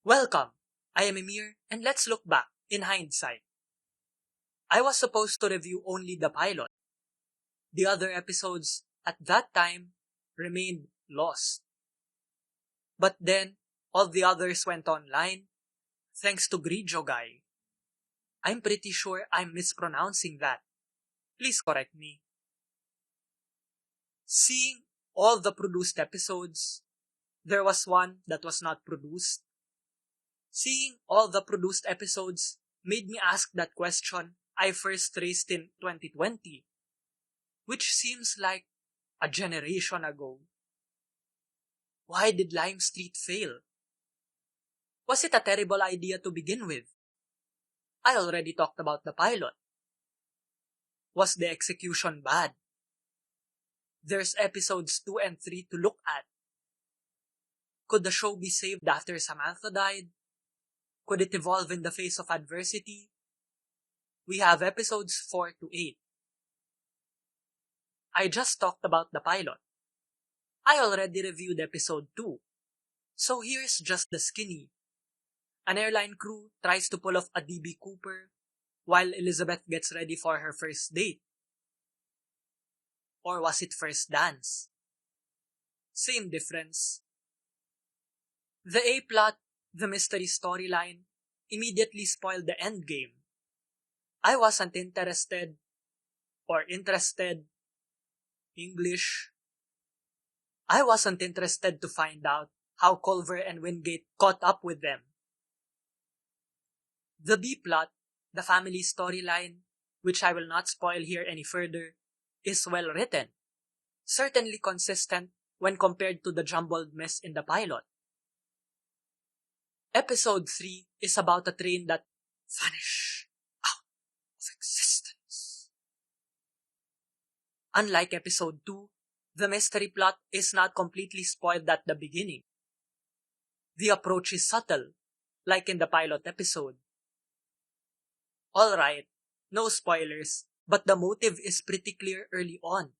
Welcome, I am Emir, and let's look back in hindsight. I was supposed to review only the pilot. The other episodes at that time remained lost. But then, all the others went online, thanks to Grigio Guy. I'm pretty sure I'm mispronouncing that. Please correct me. Seeing all the produced episodes, there was one that was not produced. Seeing all the produced episodes made me ask that question I first raised in 2020, which seems like a generation ago. Why did Lime Street fail? Was it a terrible idea to begin with? I already talked about the pilot. Was the execution bad? There's episodes 2 and 3 to look at. Could the show be saved after Samantha died? Could it evolve in the face of adversity? We have episodes 4 to 8. I just talked about the pilot. I already reviewed episode 2. So here's just the skinny. An airline crew tries to pull off a DB Cooper while Elizabeth gets ready for her first date. Or was it first dance? Same difference. The A-plot, the mystery storyline, immediately spoiled the endgame. I wasn't interested, English. I wasn't interested to find out how Culver and Wingate caught up with them. The B-plot, the family storyline, which I will not spoil here any further, is well written, certainly consistent when compared to the jumbled mess in the pilot. Episode 3 is about a train that vanished out of existence. Unlike episode 2, the mystery plot is not completely spoiled at the beginning. The approach is subtle, like in the pilot episode. Alright, no spoilers, but the motive is pretty clear early on.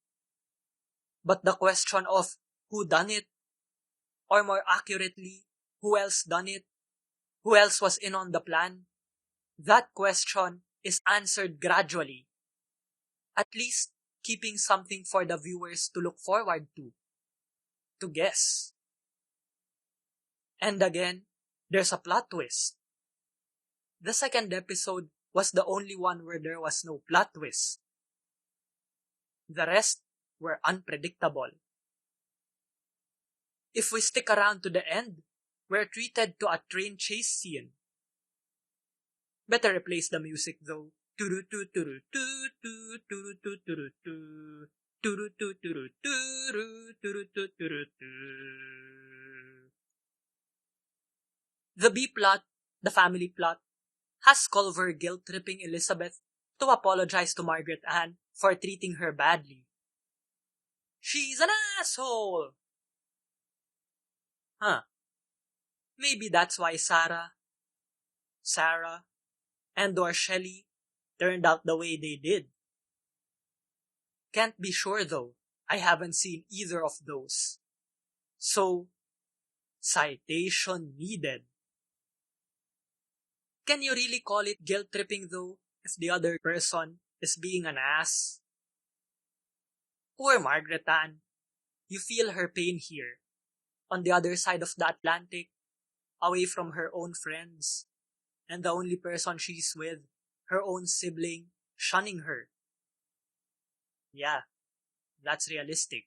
But the question of who done it, or more accurately, who else done it, who else was in on the plan, that question is answered gradually. At least, keeping something for the viewers to look forward to guess. And again, there's a plot twist. The second episode was the only one where there was no plot twist. The rest were unpredictable. If we stick around to the end, we're treated to a train chase scene. Better replace the music though. The B-plot, the family plot, has Culver guilt-tripping Elizabeth to apologize to Margaret Ann for treating her badly. She's an asshole! Maybe that's why Sarah, and/or Shelley turned out the way they did. Can't be sure though, I haven't seen either of those. So, citation needed. Can you really call it guilt-tripping though if the other person is being an ass? Poor Margaret Ann. You feel her pain here, on the other side of the Atlantic, away from her own friends, and the only person she's with, her own sibling, shunning her. Yeah, that's realistic.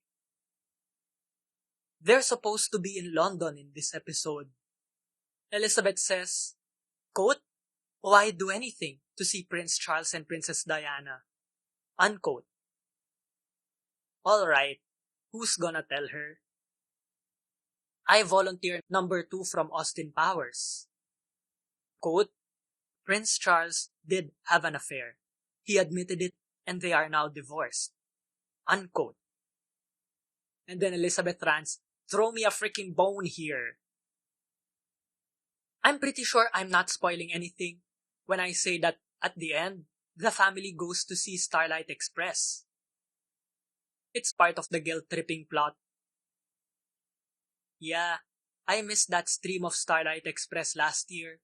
They're supposed to be in London in this episode. Elizabeth says, quote, "Why do anything to see Prince Charles and Princess Diana?" Unquote. Alright, who's gonna tell her? I volunteer number 2 from Austin Powers. Quote, "Prince Charles did have an affair. He admitted it and they are now divorced." Unquote. And then Elizabeth rants, "Throw me a freaking bone here." I'm pretty sure I'm not spoiling anything when I say that at the end, the family goes to see Starlight Express. It's part of the guilt-tripping plot. Yeah, I missed that stream of Starlight Express last year.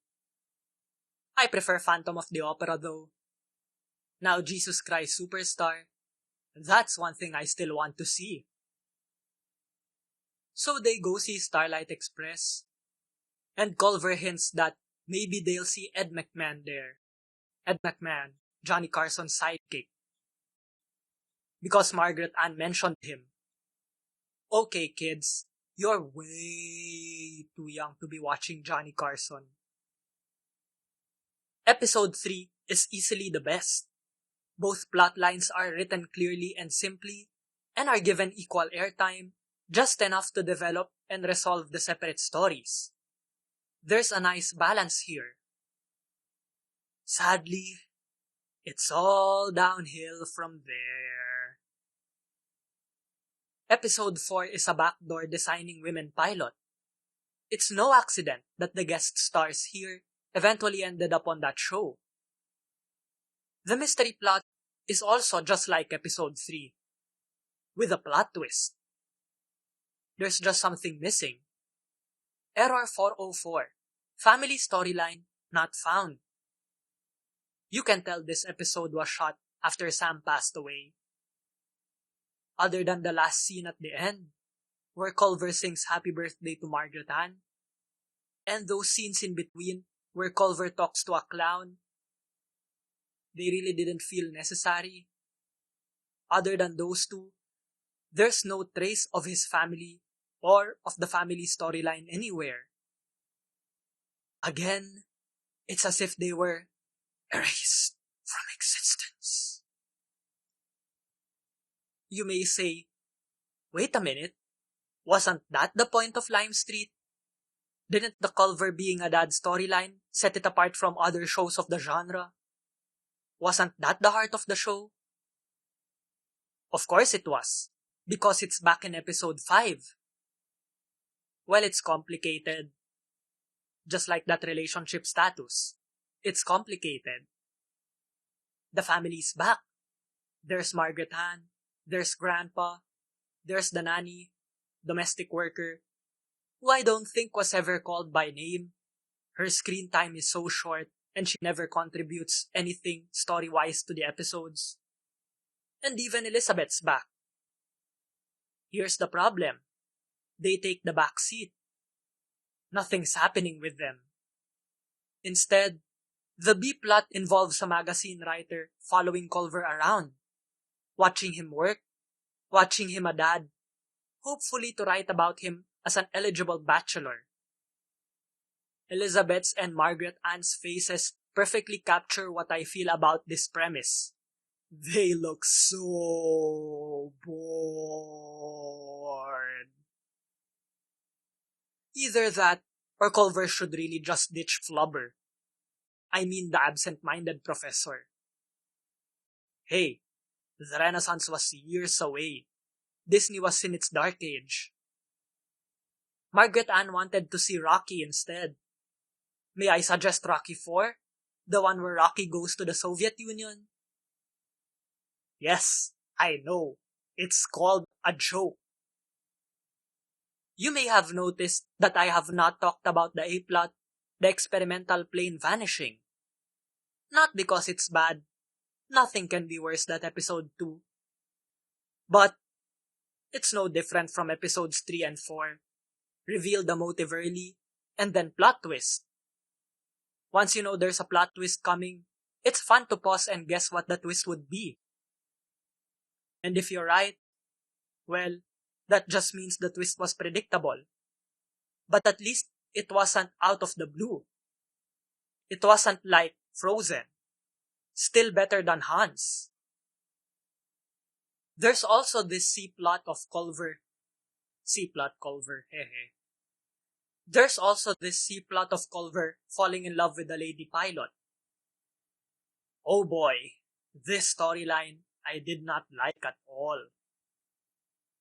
I prefer Phantom of the Opera though. Now Jesus Christ Superstar, that's one thing I still want to see. So they go see Starlight Express, and Culver hints that maybe they'll see Ed McMahon there. Ed McMahon, Johnny Carson's sidekick. Because Margaret Ann mentioned him. Okay kids, you're way too young to be watching Johnny Carson. Episode 3 is easily the best. Both plotlines are written clearly and simply, and are given equal airtime, just enough to develop and resolve the separate stories. There's a nice balance here. Sadly, it's all downhill from there. Episode 4 is a backdoor designing women pilot. It's no accident that the guest stars here eventually ended up on that show. The mystery plot is also just like episode 3, with a plot twist. There's just something missing. Error 404. Family storyline not found. You can tell this episode was shot after Sam passed away. Other than the last scene at the end, where Culver sings happy birthday to Margaret Ann, and those scenes in between where Culver talks to a clown, they really didn't feel necessary. Other than those two, there's no trace of his family or of the family storyline anywhere. Again, it's as if they were erased from existence. You may say, wait a minute, wasn't that the point of Lime Street? Didn't the Culver being a dad storyline set it apart from other shows of the genre? Wasn't that the heart of the show? Of course it was, because it's back in episode 5. Well, it's complicated. Just like that relationship status. It's complicated. The family's back. There's Margaret Ann, there's Grandpa, there's the nanny, domestic worker, who I don't think was ever called by name. Her screen time is so short, and she never contributes anything story-wise to the episodes. And even Elizabeth's back. Here's the problem. They take the back seat. Nothing's happening with them. Instead, the B-plot involves a magazine writer following Culver around, watching him work, watching him a dad, hopefully to write about him as an eligible bachelor. Elizabeth's and Margaret Ann's faces perfectly capture what I feel about this premise. They look so bored. Either that, or Culver should really just ditch Flubber. I mean the absent-minded professor. Hey, the Renaissance was years away. Disney was in its dark age. Margaret Ann wanted to see Rocky instead. May I suggest Rocky 4? The one where Rocky goes to the Soviet Union? Yes, I know. It's called a joke. You may have noticed that I have not talked about the A-plot, the experimental plane vanishing. Not because it's bad. Nothing can be worse than episode 2. But it's no different from episodes 3 and 4. Reveal the motive early, and then plot twist. Once you know there's a plot twist coming, it's fun to pause and guess what the twist would be. And if you're right, well, that just means the twist was predictable. But at least it wasn't out of the blue. It wasn't like Frozen. Still better than Hans. There's also this C-plot of Culver. C-plot Culver, hehe. There's also this C-plot of Culver falling in love with the lady pilot. Oh boy, this storyline I did not like at all.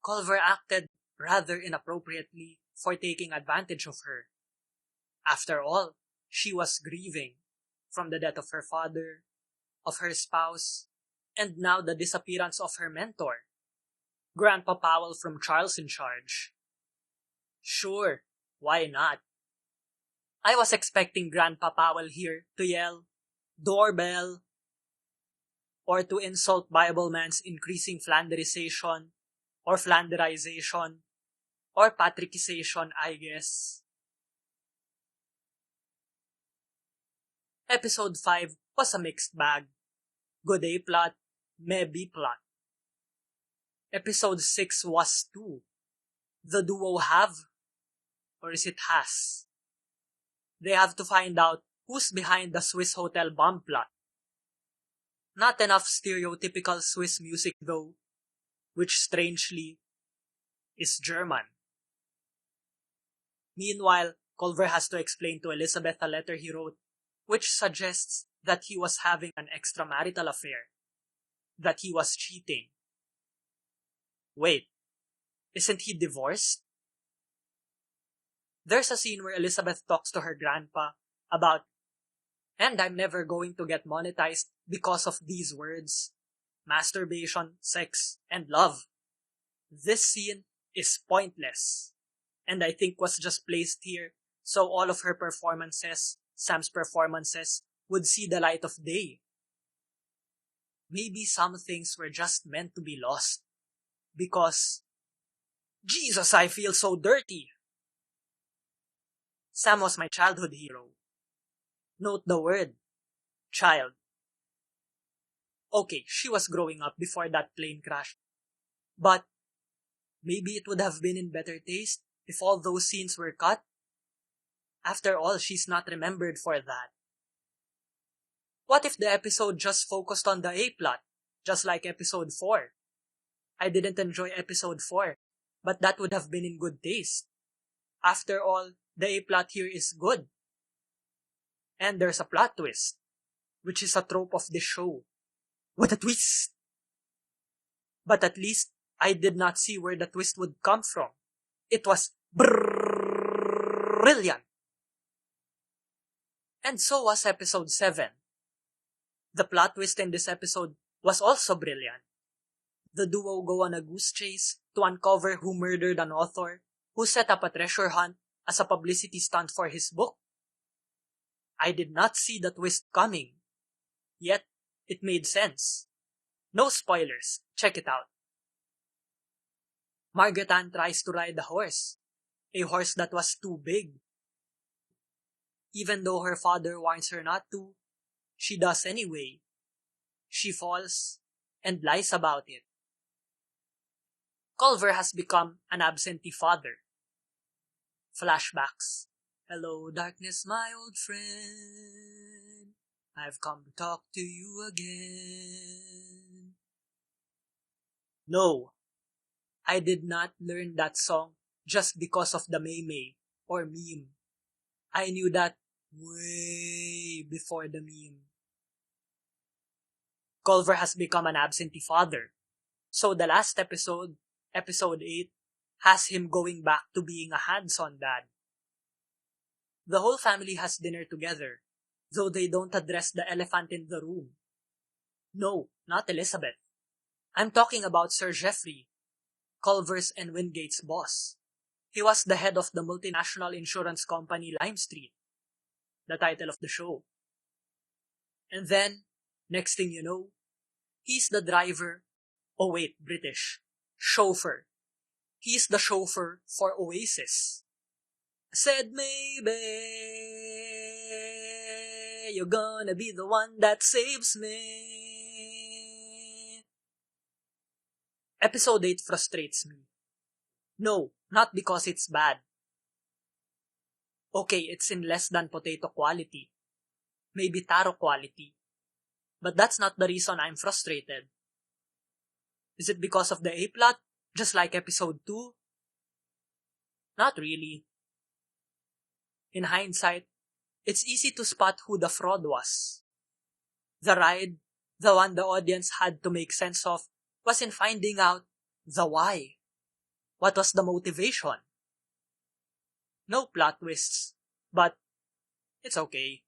Culver acted rather inappropriately for taking advantage of her. After all, she was grieving from the death of her father, of her spouse, and now the disappearance of her mentor, Grandpa Powell from Charles in Charge. Sure, Why not? I was expecting Grandpa Powell here to yell, "Doorbell," or to insult Bible Man's increasing Flanderization, or Flanderization, or Patrickization, I guess. Episode 5 was a mixed bag. Good A plot, meh B plot. Episode 6 was too. The duo have, or is it has? They have to find out who's behind the Swiss hotel bomb plot. Not enough stereotypical Swiss music though, which strangely is German. Meanwhile, Culver has to explain to Elizabeth a letter he wrote, which suggests that he was having an extramarital affair, that he was cheating. Wait, isn't he divorced? There's a scene where Elizabeth talks to her grandpa about, "And I'm never going to get monetized because of these words: masturbation, sex, and love." This scene is pointless, and I think was just placed here so all of her performances, Sam's performances, would see the light of day. Maybe some things were just meant to be lost, because, Jesus, I feel so dirty. Sam was my childhood hero. Note the word, child. Okay, she was growing up before that plane crash, but maybe it would have been in better taste if all those scenes were cut. After all, she's not remembered for that. What if the episode just focused on the A plot, just like episode 4? I didn't enjoy episode 4, but that would have been in good taste. After all, the A plot here is good. And there's a plot twist, which is a trope of this show. What a twist! But at least, I did not see where the twist would come from. It was brilliant. And so was episode 7. The plot twist in this episode was also brilliant. The duo go on a goose chase to uncover who murdered an author who set up a treasure hunt as a publicity stunt for his book. I did not see the twist coming, yet it made sense. No spoilers, check it out. Margaret Ann tries to ride a horse that was too big. Even though her father warns her not to, she does anyway. She falls and lies about it. Culver has become an absentee father. Flashbacks. "Hello, darkness, my old friend. I've come to talk to you again." No, I did not learn that song just because of the meme or meme. I knew that way before the meme. Culver has become an absentee father. So the last episode, episode 8, has him going back to being a hands-on dad. The whole family has dinner together, though they don't address the elephant in the room. No, not Elizabeth. I'm talking about Sir Geoffrey, Culver's and Wingate's boss. He was the head of the multinational insurance company Lime Street, the title of the show. And then, next thing you know, he's the driver. Oh wait, British. Chauffeur. He's the chauffeur for Oasis. I said maybe you're gonna be the one that saves me. Episode 8 frustrates me. No, not because it's bad. Okay, it's in less than potato quality. Maybe taro quality. But that's not the reason I'm frustrated. Is it because of the A-plot, just like episode 2? Not really. In hindsight, it's easy to spot who the fraud was. The ride, the one the audience had to make sense of, was in finding out the why. What was the motivation? No plot twists, but it's okay.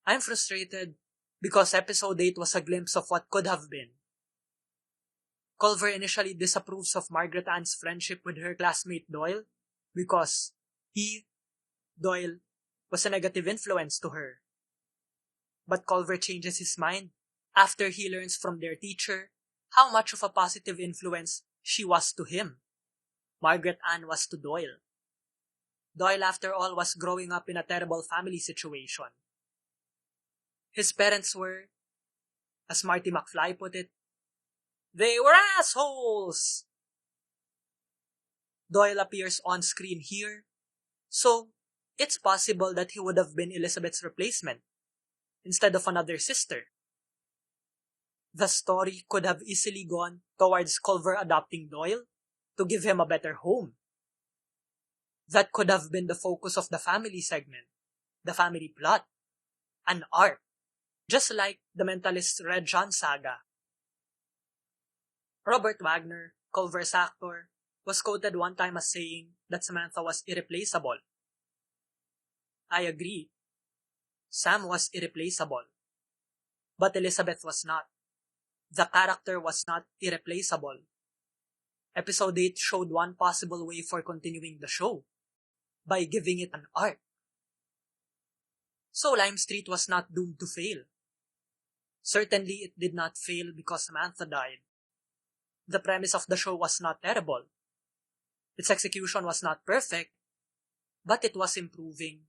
I'm frustrated because episode 8 was a glimpse of what could have been. Culver initially disapproves of Margaret Ann's friendship with her classmate Doyle, because Doyle, was a negative influence to her. But Culver changes his mind after he learns from their teacher how much of a positive influence she was to him. Margaret Ann was to Doyle. Doyle, after all, was growing up in a terrible family situation. His parents were, as Marty McFly put it, they were assholes! Doyle appears on screen here, so it's possible that he would have been Elizabeth's replacement instead of another sister. The story could have easily gone towards Culver adopting Doyle to give him a better home. That could have been the focus of the family segment, the family plot, an arc, just like the Mentalist Red John saga. Robert Wagner, Culver's actor, was quoted one time as saying that Samantha was irreplaceable. I agree. Sam was irreplaceable. But Elizabeth was not. The character was not irreplaceable. Episode 8 showed one possible way for continuing the show, by giving it an arc. So Lime Street was not doomed to fail. Certainly it did not fail because Samantha died. The premise of the show was not terrible. Its execution was not perfect, but it was improving.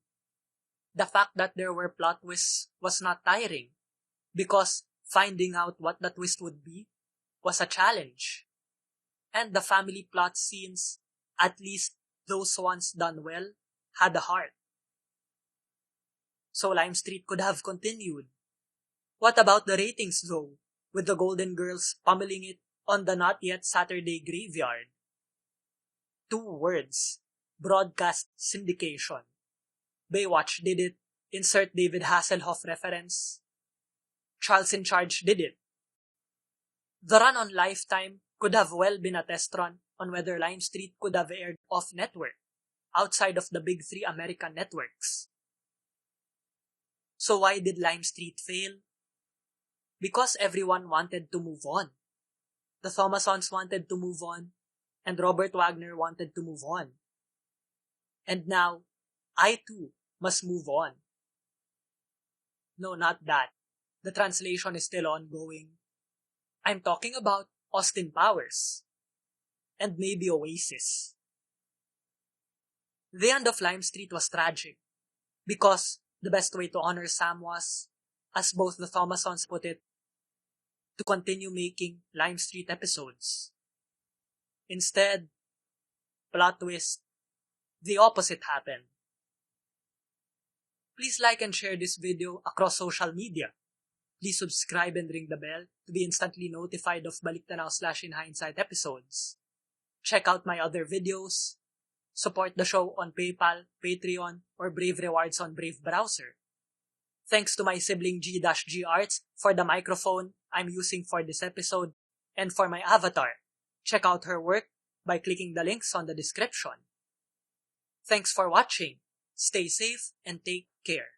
The fact that there were plot twists was not tiring, because finding out what the twist would be was a challenge. And the family plot scenes, at least those ones done well, had a heart. So Lime Street could have continued. What about the ratings though, with the Golden Girls pummeling it on the not yet Saturday graveyard? 2 words, broadcast syndication. Baywatch did it, insert David Hasselhoff reference. Charles in Charge did it. The run on Lifetime could have well been a test run on whether Lime Street could have aired off-network, outside of the big 3 American networks. So why did Lime Street fail? Because everyone wanted to move on. The Thomasons wanted to move on, and Robert Wagner wanted to move on. And now, I too must move on. No, not that. The translation is still ongoing. I'm talking about Austin Powers. And maybe Oasis. The end of Lime Street was tragic, because the best way to honor Sam was, as both the Thomasons put it, to continue making Lime Street episodes. Instead, plot twist, the opposite happened. Please like and share this video across social media. Please subscribe and ring the bell to be instantly notified of Balik Tanaw / In Hindsight episodes. Check out my other videos. Support the show on PayPal, Patreon, or Brave Rewards on Brave Browser. Thanks to my sibling G-G Arts for the microphone I'm using for this episode and for my avatar. Check out her work by clicking the links on the description. Thanks for watching. Stay safe and take care.